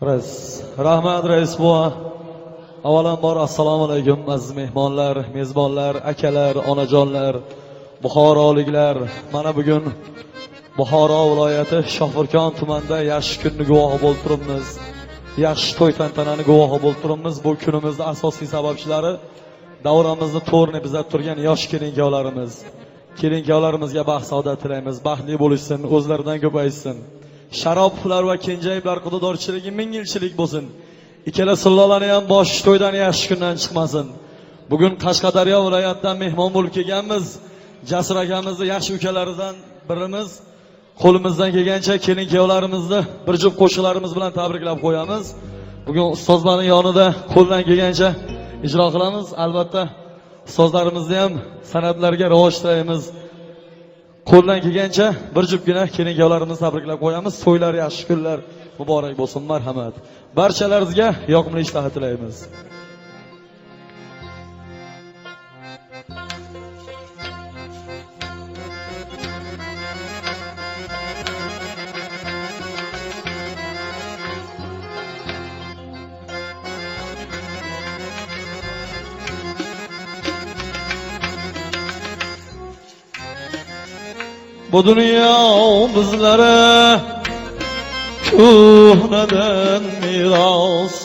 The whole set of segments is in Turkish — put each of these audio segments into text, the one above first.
Rais, rahmat rais buva. Avvalambor assalomu alaykum aziz mehmonlar, mezbonlar, akalar, onajonlar, buxoroliklar. Mana bugun Buxoro viloyati Shofirkon tumanida yaxshi kunni guvohi bo'lib turibmiz. Yaxshi to'y tantanani guvohi bo'lib turibmiz. Bu kunimizning asosiy sababchilari davramizni to'g'rini bizab turgan yosh kelin-kuyovlarimiz. Kelin-kuyovlarimizga baxt saodat tilaymiz, baxtli bo'lishsin, o'zlaridan ko'paysin. Sharoblar va kenjayiblar qududorchiligi ming yilchilik bo'lsin. Ikkala sillalani ham bosh to'ydan yaxshi kundan chiqmasin. Bugun Qashqadaryo viloyatidan mehmon bo'lib kelganmiz. Jasur akamizni yaxshi ukalaridan birimiz. Qo'limizdan kelgancha kelin-kuyovlarimizni bir juft qo'shiqlarimiz bilan tabriklab qo'yamiz. Bugun ustozlarning yonida qo'ldan kelgancha ijro qilamiz. Albatta ustozlarimizni ham san'atlarga rivoj tilaymiz. Qo'ldan kelgancha bir juftgina kelin-kuyovlarimizni tabriklab qo'yamiz. To'ylar yaxshi kunlar muborak bo'lsin. Marhamat. Barchalaringizga yoqimli ishtaha tilaymiz. Bu dünya bizlere köhneden miras.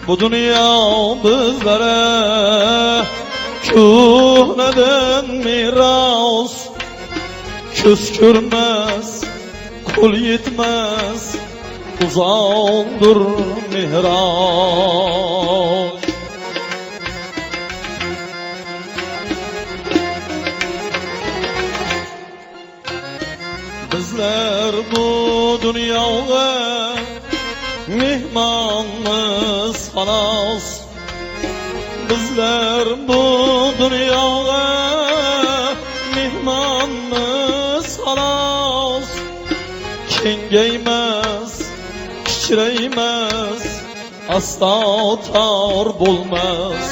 Bu dünya bizlere köhneden miras. Köz görmez, kul yetmez, uzandır mihraç. Bizler bu dünyaya mehmanımız halas. Bizler bu dünyaya mehmanımız halas. Kengeymez, kiçireymez, asla tar bulmaz.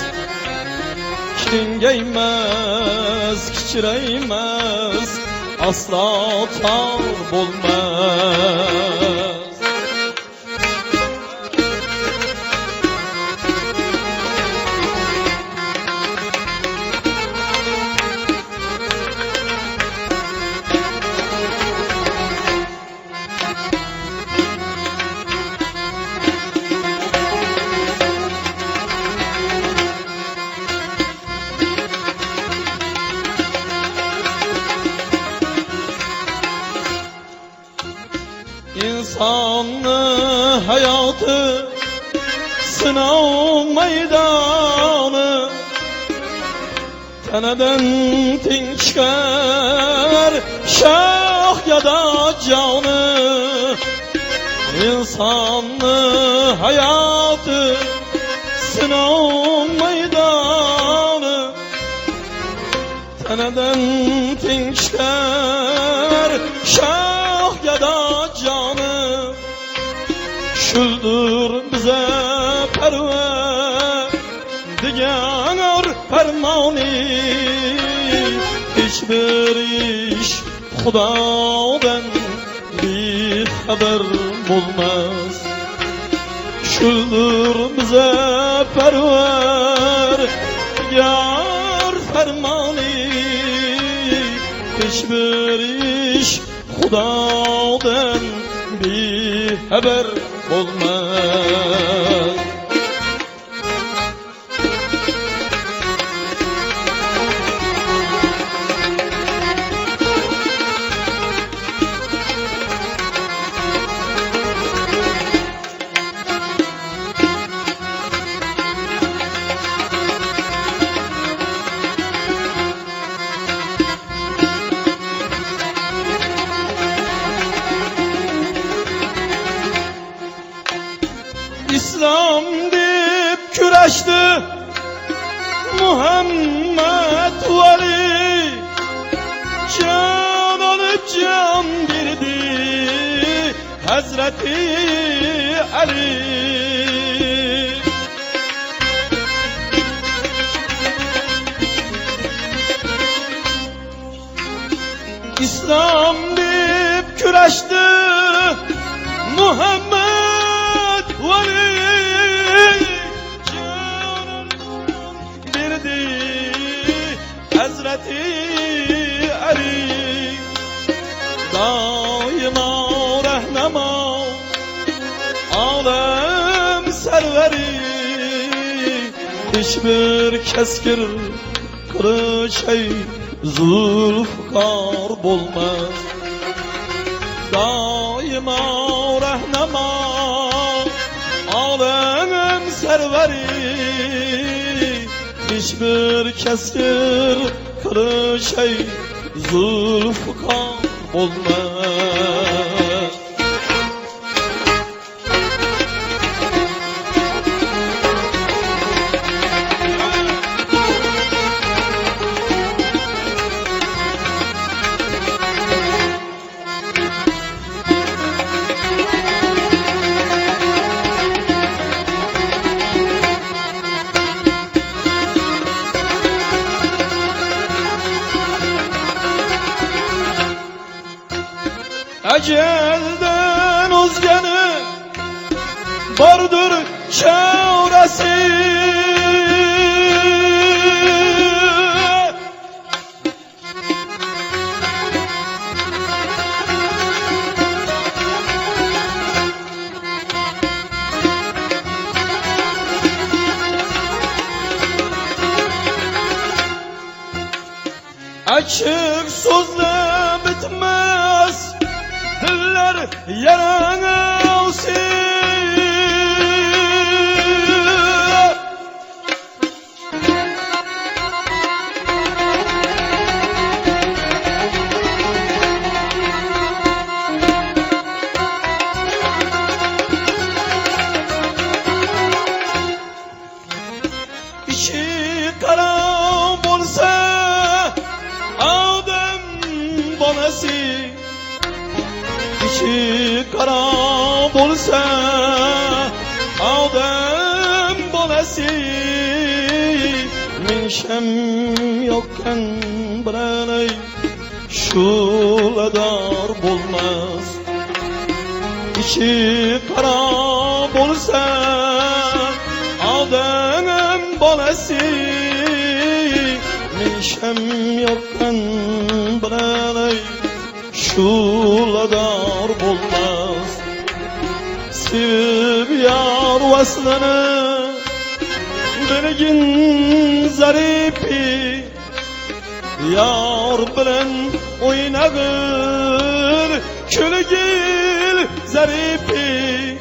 Kengeymez, kiçireymez, asla tar bulmaz. İnsanlı hayatı sınav meydanı, teneden tin çıkar şah ya da canı. İnsanlı hayatı sınav meydanı, teneden tin çıkar şah ya da canı. Şuldür bize perve diğer fermani, hiçbir iş Xudodan bir haber bulmaz. Şuldür bize perver diğer fermani, hiçbir iş Xudodan bir haber olmaz. İslam deyip küreşti Muhammed Veli, can alıp can girdi Hazreti Ali. İslam deyip küreşti Muhammed canım birdi Hazreti Ali daima rahnama alem serveri hiçbir keskir kılıç zulfikar bulmaz daima rahnama alem serveri hiçbir keskir kılıç zulfikar bulmaz Ecelden uzganı bardır çaresi açık sözle bitmez diller yaranılsın İşi kara olsa Adem balası İçi kara bolsa Adem bolası min şem yokken bileney şuladar bulmaz İçi kara bolsa Adem bolası min şem yokken bileney şuladar bulmaz sevib yar vaslını bir gün zaripi yar bilen oynagır külgil zaripi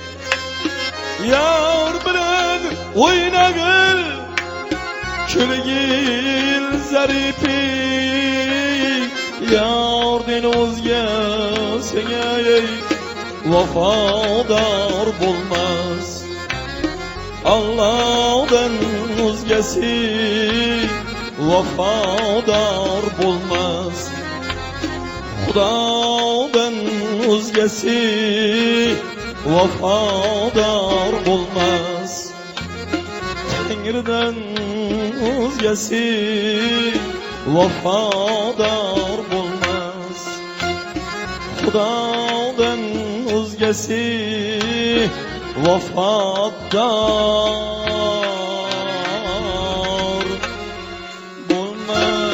yar bilen oynagır külgil zaripi yardın o'zga senga vafodor bulmaz Allah'dan o'zgasi vafodor bulmaz Xudodan o'zgasi vafodor bulmaz Tengridan o'zgasi vafodor bulmaz Xudodan o'zgasi vafodor bulmaz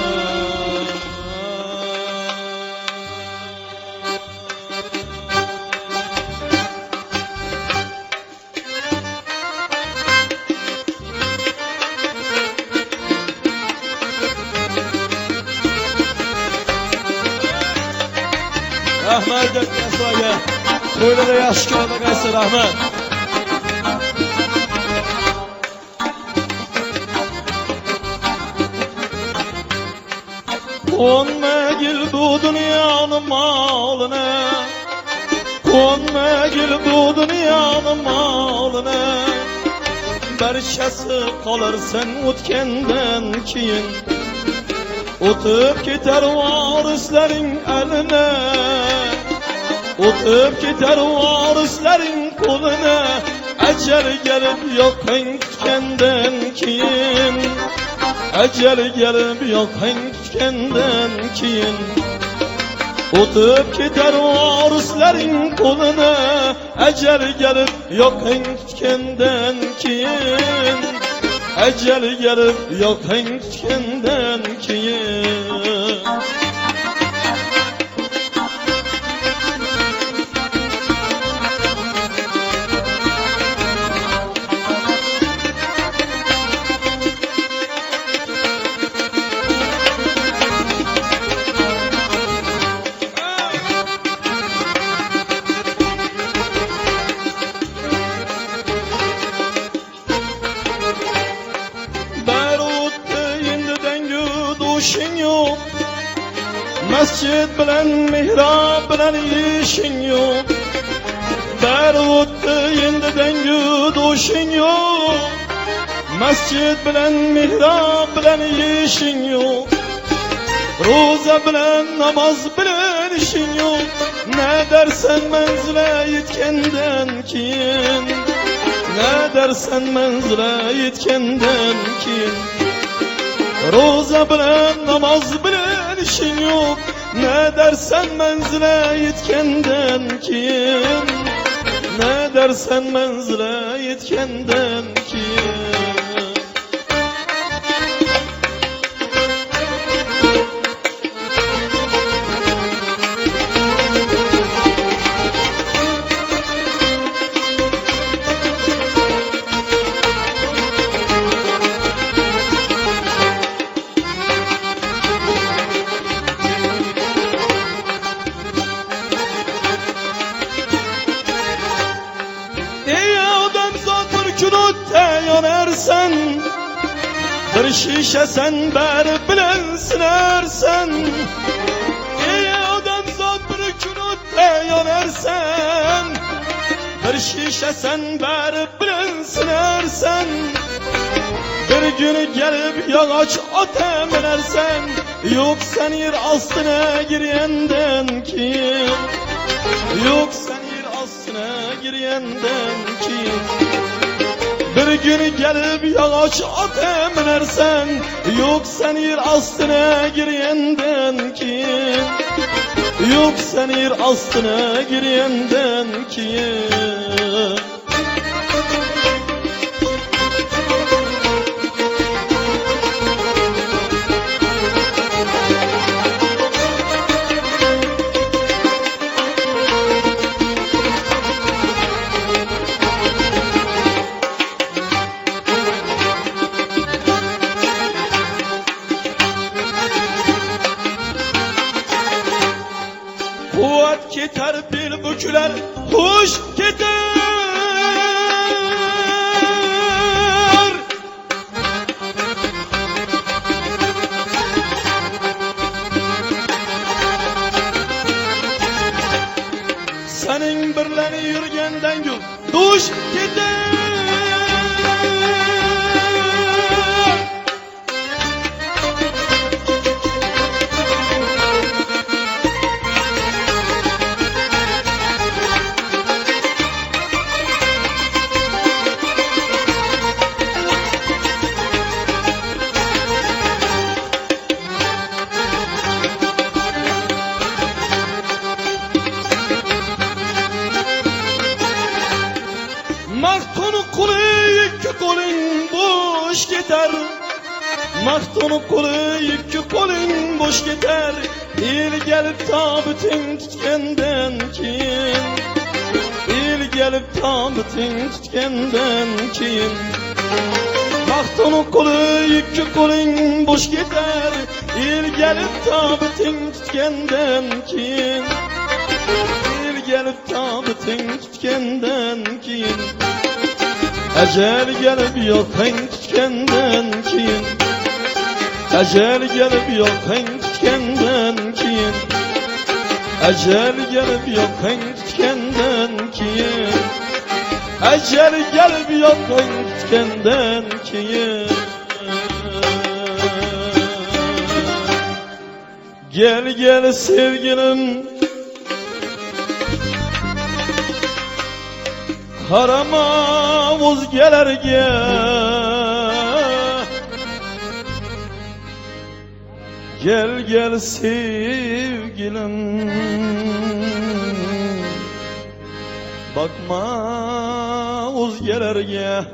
Rahmet etmesine To'ylada yaxshi ko'rdi qaysi rahmat Qo'nmagil bu dunyoning molini Qo'nmagil bu dunyoning molini Barchasi qolar sen o'tgandan keyin O'tib ketar varislaring eline O'tib ketar varislaring qo'lina Ajal gelib yoqang kutgandan keyin Ajal gelib yoqang kutgandan keyin o'tib ketar oruslarning qo'lini, ajal kelib yoqing tutgandan keyin, ajal kelib yoqing tutgandan keyin. Işın yok, mescid bilen mihrab bilen işin yok. Berut'ta endi dengü doşun yok, mescid bilen mihrab bilen işin yok. Roza bilen namaz bilen işin yok. Ne dersen menzile yetkenden keyin, ne dersen menzile yetkenden keyin. Roza bilen namaz bilen işin yok, ne dersen menzile yetkenden keyin, ne dersen menzile yetkenden keyin. Yanersen, bir şişe sen beri bilen sinersen. Ey adam zat bir künütte yanersen, bir şişe sen beri bilen sinersen. Bir günü gelip yağaç ata minersen, yok sen yer astına giriyenden keyin, yok sen yer astına giriyenden keyin. Bir gün gelip yağaç ata minersen, yok sen yer astına giriyenden keyin, yok sen yer astına giriyenden keyin. Kuvvet keter bil büküler, hoş keter. Senin birleni yürgenden gün, hoş keter. Maftunu kulu iki kolun boş gider, maftunu kulu iki kolun boş gider. İl gelip tabutun tutkenden keyin, il gelip tabutun tutkenden keyin. Maftunu kulu iki kolun boş gider, il gelip tabutun tutkenden keyin, il gelip tabutun tutkenden keyin. Ecel gelip yoqing tutgandan keyin, ecel gelip yoqing tutgandan keyin, ecel gelip yoqing tutgandan keyin, ecel gelip yoqing tutgandan keyin. Gel gel sevgilim, qarama o'zgalarga, gel gel sevgilim, sevgilim, bakma o'zgalarga.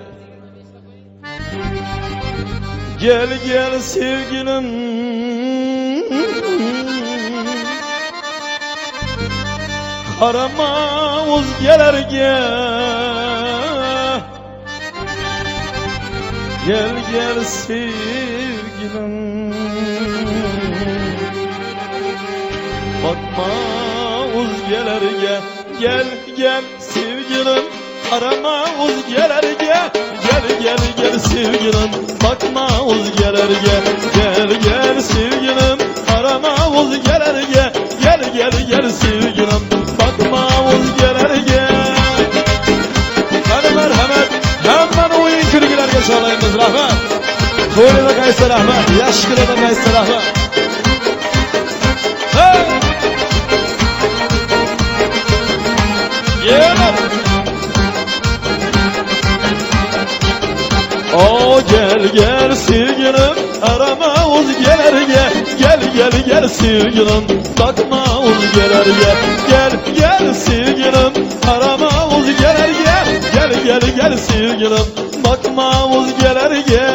Gel gel sevgilim, qarama o'zgalarga. Gel gel sevgilim, bakma o'zgalarga. Gel gel sevgilim, qarama o'zgalarga. Gel gel gel sevgilim, bakma o'zgalarga. Gel gel sevgilim, qarama o'zgalarga. Gel gel gel sevgilim, bakma o'zgalarga. Qani marhamat, hammani o'yin kulgilarga chorlaymiz. Rahmat. To'yda qaysi rahmat, yaxshi kunida qaysi rahmat. Hey! O gel gel sevgilim, arama o'zgalarga. Gel gel gel sevgilim, bakma o'zgalarga. Gel gel sevgilim, arama o'zgalarga. Gel gel gel sevgilim, bakma o'zgalarga.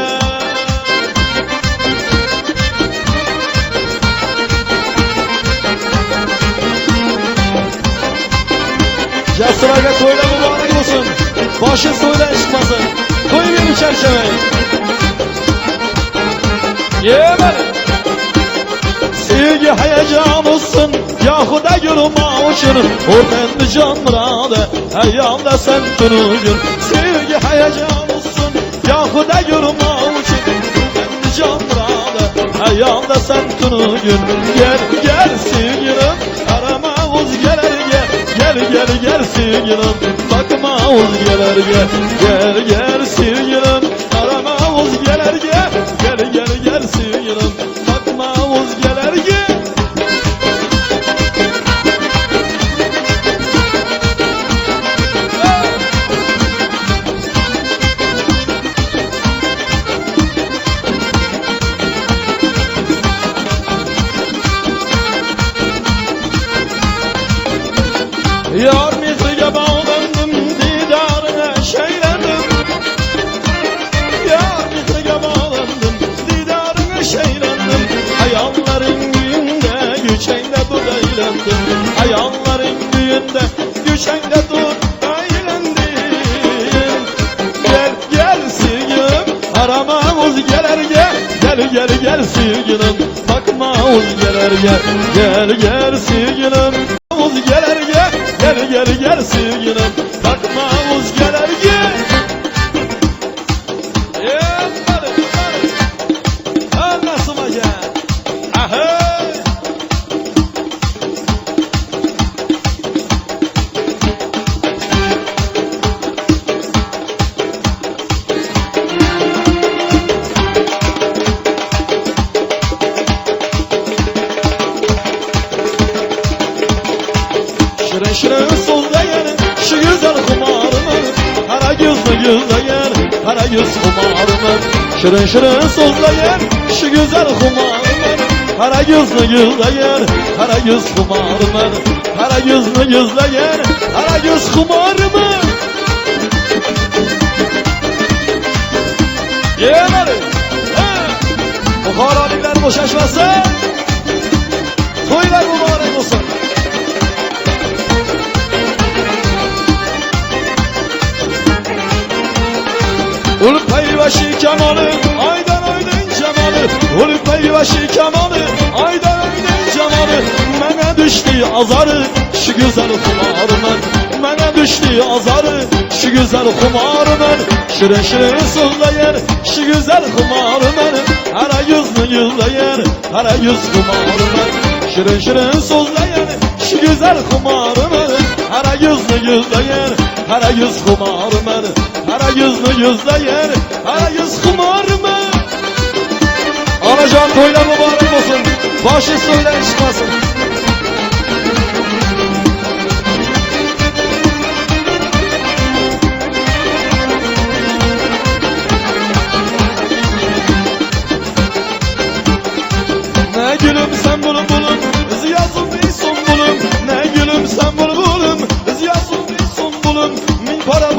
Jasur aka to'ylar muborak bo'lsin. Boshi so'ydan chiqmasin. To'y beni charchamay. Yemin. Sevgi hayajon olsun, yahuda yurma uchun. O'rtandi jon murodi, ayyomda sen tunugin. Sevgi hayajon olsun, yahuda yurma uchun. O'rtandi jon murodi, ayyomda sen tunugin. Gel gel sevgilim, qarama o'zgalarga. Gel gel gel sevgilim, bakma o'zgalarga. Gel gel sevgilim, qarama o'zgalarga. Gel gel gel sevgilim, bakma o'zgalarga. Yar mehriga bağlandım, didarına şeylendim. Yar mehriga bağlandım, didarına şeylendim. Hayallerin düğünde, güçeğinde dur eğlendim. Hayallerin düğünde, güçeğinde dur eğlendim. Gel gel sevgilim, arama o'zgalarga. Gel gel gel sevgilim, bakma o'zgalarga. Gel gel sevgilim, o'zgalarga. Gel gel gel sevgilim, bakma o'zgalarga. Hammasi maga. Ahay. Şirin şirin so'zlagan shu go'zal xumorimni, qara ko'zni yuzlagan qara ko'z xumorimni. Şirin şirin so'zlagan shu go'zal xumorimni, qara ko'zni yuzlagan qara ko'z xumorimni. Qara ko'zni yuzlagan qara ko'z xumorimni. Yemin. Buxoroliklar bo'shashmasin. To'ylar muborak bo'lsin. Ulup payvaşı kemalı, aydan oydun cemalı. Ulup payvaşı kemalı, aydan oydun cemalı. Mene düştü azarı, şu güzel kumarımın. Mene düştü azarı, şu güzel kumarımın. Şirin şirin sözleyen, şu güzel kumarımın. Kara yüzlü yüzleyen, kara yüz kumarımın. Şirin şirin sözleyen, şu güzel kumarımın. Kara yüzlü yüzleyen, kara yüz kumarımın. Kara yüzlü yüzleyen, kara yüz kumarımın. Anacan toylar mübarek olsun, başı söylen çıkmasın. Ne gülüm sen bulun bulun, yazın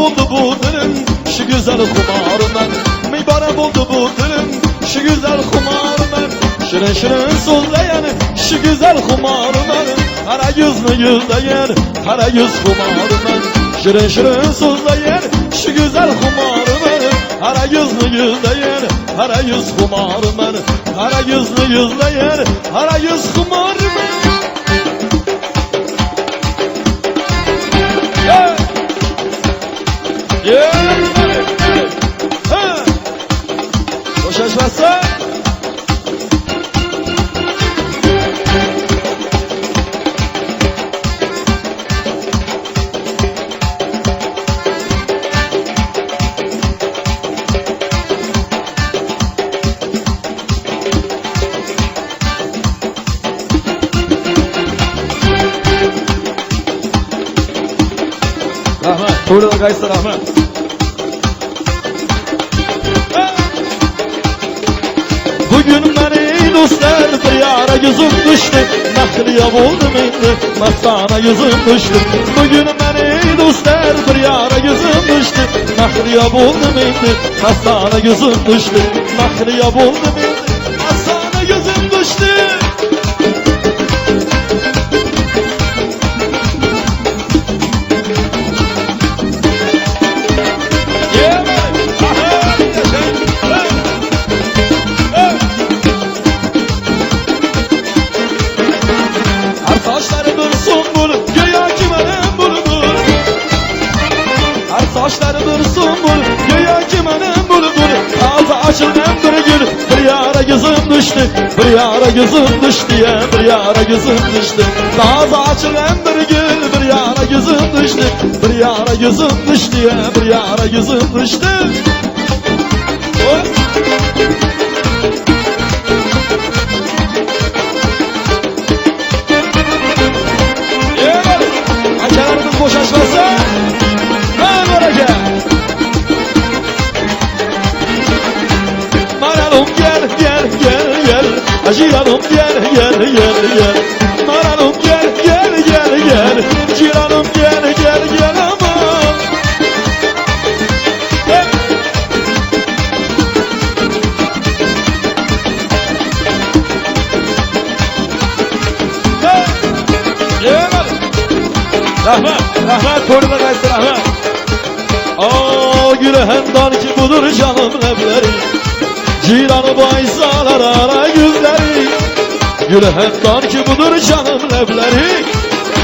oldu bu dilim, şu güzel kumarım ben. Mübarek oldu bu dilim, şu güzel kumarım ben. Şirin şirin sözleyen, şu güzel kumarım ben. Kara yüzlü yüzleyen, kara yüz kumarım ben. Şirin şirin sözleyen, şu güzel kumarım ben. Kara yüzlü yüzleyen, kara yüz kumarım ben. Kara yüzlü yüzleyen, kara yüz kumarım ben. Boşaşmazsa Rahmet, Tuğrul Gaysar Rahmet. Bugün beni dostlar bir yara yüzüm düştü. Nakliye buldum indi, mastana yüzüm düştü. Bugün beni dostlar bir yara yüzüm düştü. Nakliye buldum indi, mastana yüzüm düştü. Nakliye buldum indi, mastana yüzüm düştü. Saçları dursun bul, göğe kimenin bulgur. Ağzı açılan bir gül, bir yara gözüm düştü. Bir yara gözüm düştü ya, bir yara gözüm düştü. Ağzı açılan bir gül, bir yara gözüm düştü. Bir yara gözüm düştü ya, bir yara gözüm düştü. Ancalarımız boşaşmasa Cilanım gel gel gel gel. Maranım gel gel gel gel. Cilanım gel gel gel aman. Hey. Hey. Yemedim. Rahmet, rahmet koyuna kaysın rahmet. Aa gülehendan ki budur canım lebleri. Cilanı baysalar ara yüzleri. Gülehendan ki budur canım lebleri.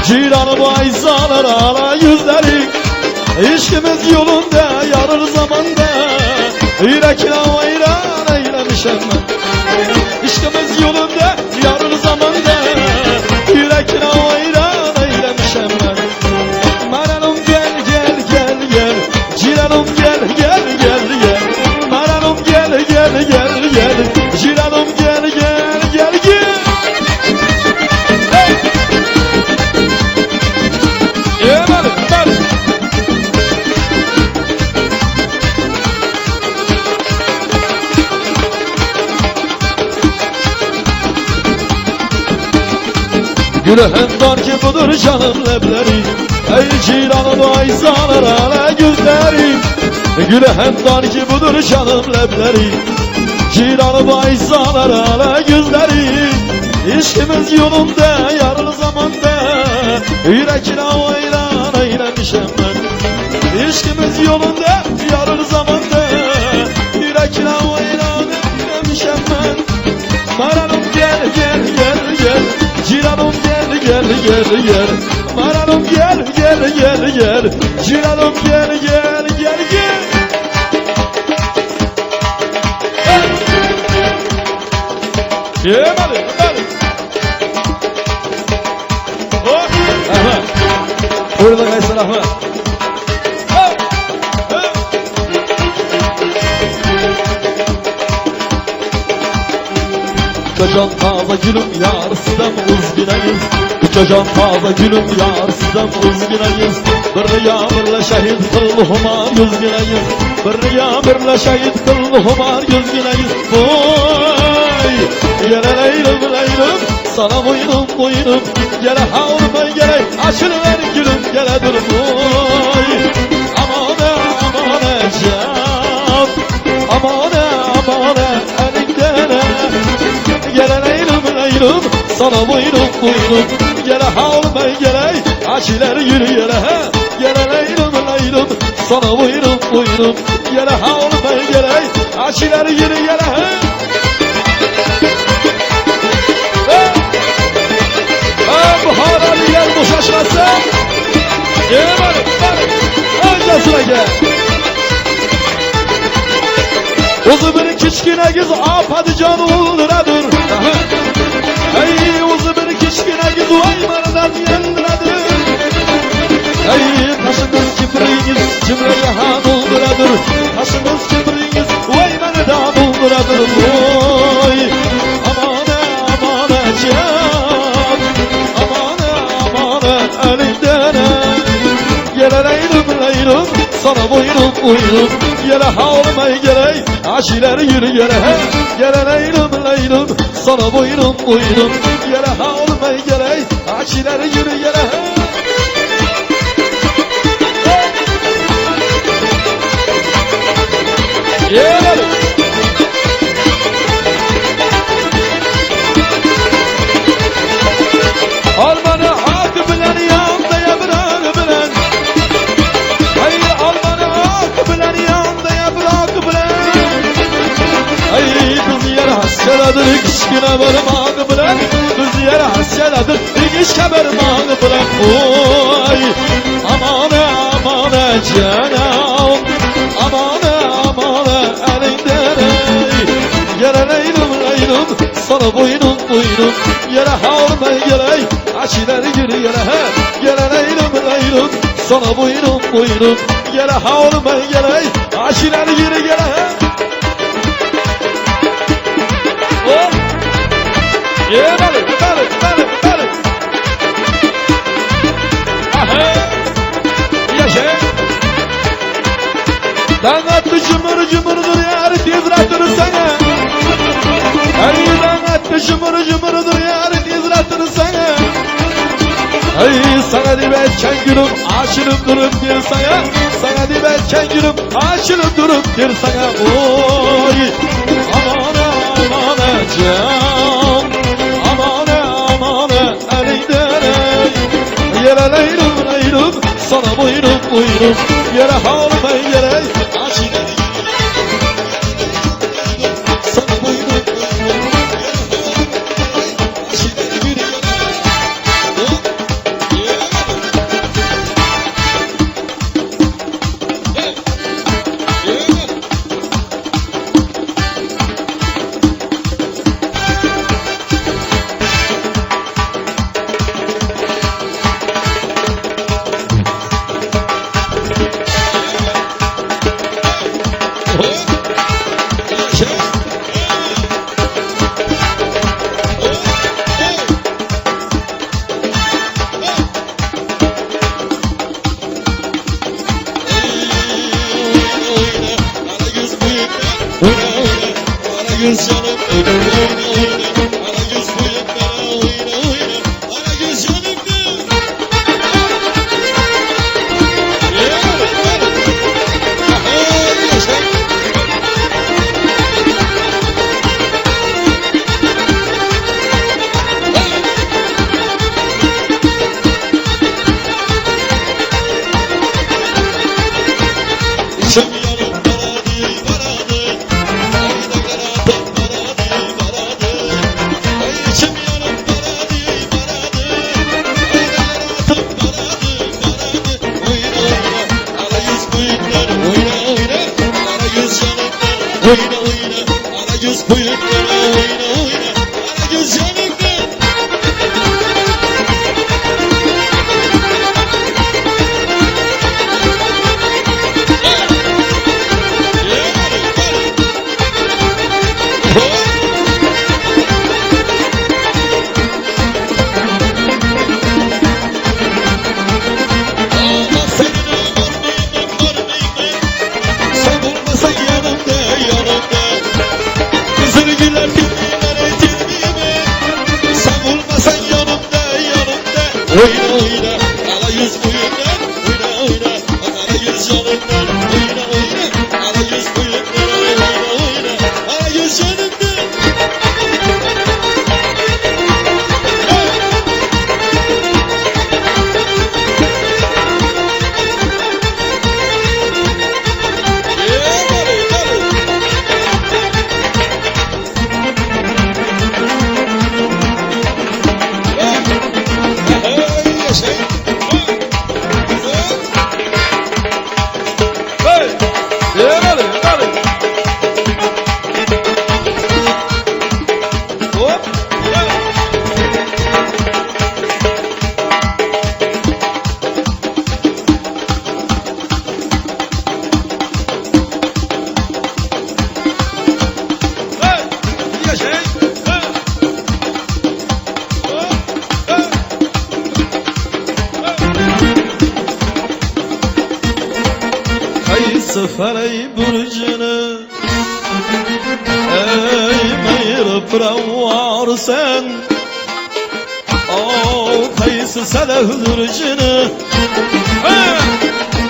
Cilanı baysalar ara yüzleri. İşkimiz yolunda yarır zamanda. Yürekine hayran eylemişem ben. İşkimiz yolunda yarır zamanda. Yürekine hayran eylemişem ben. Maranım gel gel gel gel. Cilanım gel gel gel gel. Maranım gel gel gel gel. Cilanım gel gel gel gel. Hey. Yemedim ben. Gülehendan ki budur canım lebleri. Ey cilanım aysalar ala gözleri. Gülehendan ki budur canım lebleri. Cilanım aysalar ala gözleri. İşkimiz yolunda yarın zamanda. Yürekine hayran eylemişem ben. İşkimiz yolunda yarın zamanda. Yürekine hayran eylemişem ben. Maranım gel gel gel gel. Cilanım gel gel gel gel. Maranım gel gel gel gel. Cilanım gel gel gel gel. Yemedim ben. Oh. Ahmet. Buyurun kaysın Ahmet. Çocuğun taze gülüm yar sizden uzgineniz. Çocuğun taze gülüm yar sizden uzgineniz. Bir yağmurla şehit kıllıhuma yüzgineniz. Bir yağmurla şehit kıllıhuma yüzgineniz. Oy gele leylim leylim sana boynum boynum. Gele havluma gele açılıver gülüm gele durum. Oy aman leylum, sana buyurun buyurun. Gele havlmay gele, aşiler yürü gele he. Gele leylum leylum, sana buyurun buyurun. Gele havlmay gele, aşiler yürü gele he. Buharalılar boşaşmasın. Gel bari, önce sıra gel. Uzu bir kiçkine kız apadıcan ulduradır. Ey uzu bir kiçkine kız vay maradan yendiradır. Ey taşınız kibriğiniz cimreye han ulduradır. Taşınız kibriğiniz vay maradan ulduradır. Oy amane amane can, amane elinden. Gele leylum leylum, sana buyurun buyurun. Gele havlmay gele, aşiler yürü gele he. Gele leylum leylum, sana buyurun buyurun. Gele havlmay gele, aşiler yürü gele he. Gel Almanı ak bilen yanında yaprak bilen. Hey Almanı ak bilen yanında yaprak bilen. Hey kız yer hasyaladır kişkine barmak bilen. Kız yer hasyaladır kişkine barmak bilen. Oy amane amane canım, amane amane elinden. Gele leylum leylum, sana buyurun buyurun. Gele havlmay gele, aşiler yürü gele he. Gele leylum leylum, sana buyurun buyurun. Gele havlmay gele, aşiler yürü gele he. Oh! Gel bari. Aha! Yaşa! Dangatlı cımır cımırdır yar tizratır sana. Ey dangatlı cımır cımırdır yar tizratır sana. Ey sana dibetken gülüm aşırıp durup bir sana. Sana dibetken gülüm aşırıp durup bir sana. Oy amane amane can, amane amane elinden. Yere leylum leylum, sana buyurun buyurun. Yere havlmay yere, aşiler sana buyurun buyurun. Aşiler yürü Aragöz canım Aragöz bıyıklara oyna Aragöz canım oyna oyna Aragöz bıyıklara oyna oyna Aragöz yanımda. Sen olmasan yanımda yanımda. Kızını güler feley burcunu ey meyir pıravar sen kayısı selehdir cını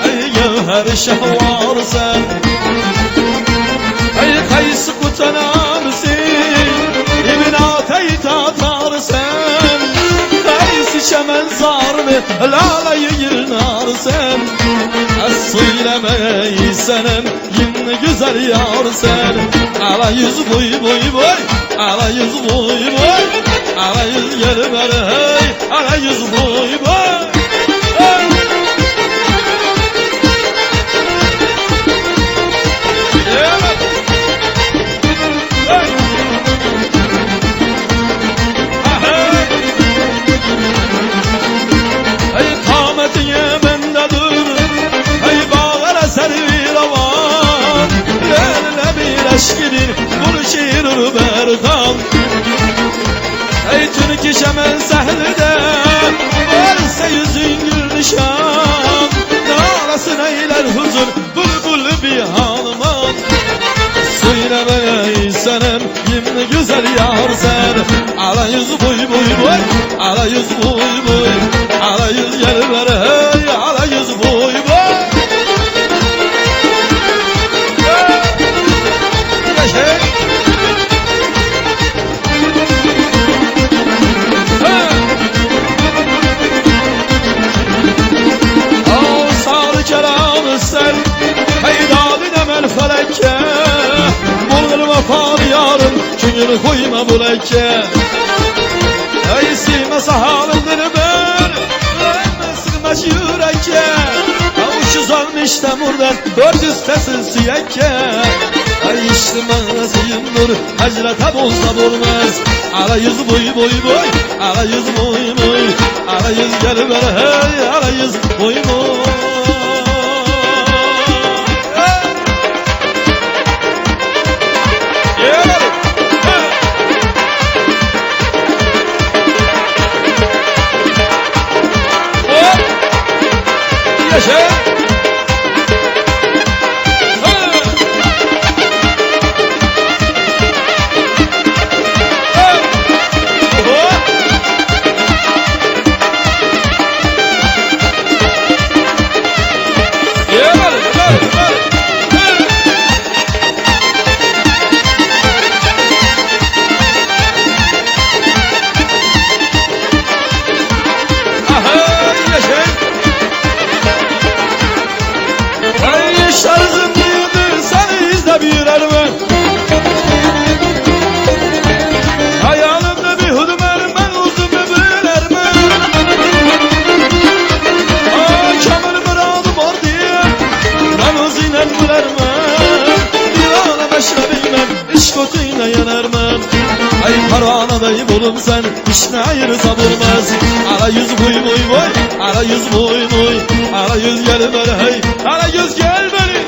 ey gevher şehvar sen ey kayısı kutanamsın İbn Atey tatar sen kayısı çemen zarmı lalayı yırnar sen söylemeyi senem yine güzel yar sen ala yüz boy boy boy ala yüz boy boy ala yüz gelmer hey ala yüz boy boy hey. Evet. Hey. Hey. Hey kâmeti Yemen'de dur hey bağlara servir avan Lele bir eşkidir bunu şiirur berdan Ey Türk-i Şemen sahnede varsa yüzün gül nişan Nalasın eyler huzur bulbul bir hanıman Söylemeye senem yine güzel yar sen Ala yüz boy boy boy ala yüz boy boy ala yüz gel ver hey ala yüz boy boy Yaşa felekke Bulgur vefan yarım Çünkü koyma bu leke Ey silmese halimdir ben Sığmaz yürekke Avuçuz almıştım buradan Dört üstesin siyekke Ey işlemez yımdır Hecrete bozda bulmaz Ala yüz boy boy boy Ala yüz boy boy Ala yüz gel ver hey Ala yüz boy boy Hayalimde bir hudum ermen uzun bir ermen Kamil muradım var diye namazıyla gülermen Divana meşrebiymen işkotuyla yanarmen Ay parvanadayım oğlum sen işine ayırsa bulmaz Ala yüz boy boy boy ala yüz boy boy ala yüz gel beri hey ala yüz gel beri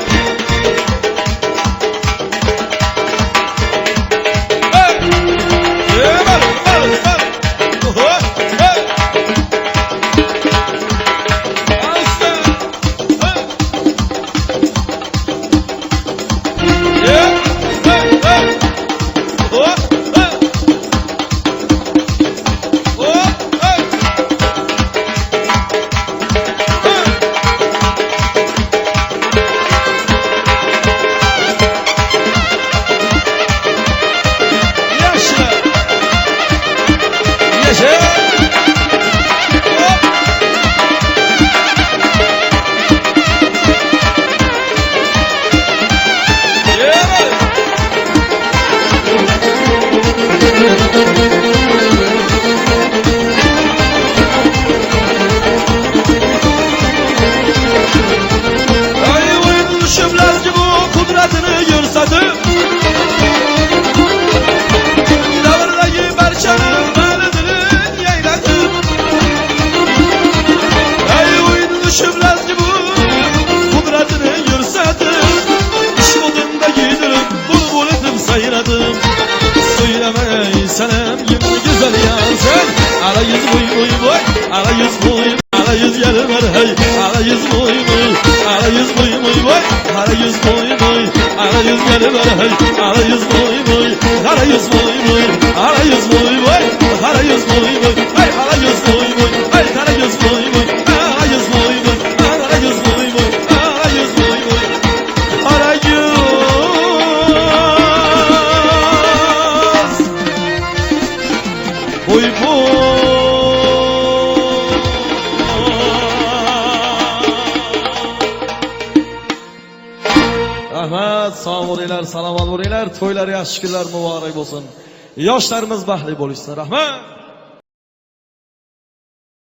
Ala yüz boy boy boy, ala yüz boy, ala yüz gelir hey, ala yüz boy boy, ala yüz boy boy boy, ala yüz boy. Ara yüz gelip hey. Ara yüz boy boy. Ara yüz boy boy. Ara yüz boy boy. Ara yüz boy boy. Hey ara yüz boy boy. Hey ara yüz boy boy. Ara yüz boy boy. Ara yüz boy boy. Ara yüz boy boy. Ara yüz. Boy boy. Rahmat, sağ bo'linglar, salomat bo'linglar. To'ylar yaxshi kunlar muborak bo'lsin. Yoshlarimiz baxtli bo'lishsin. Rahmat.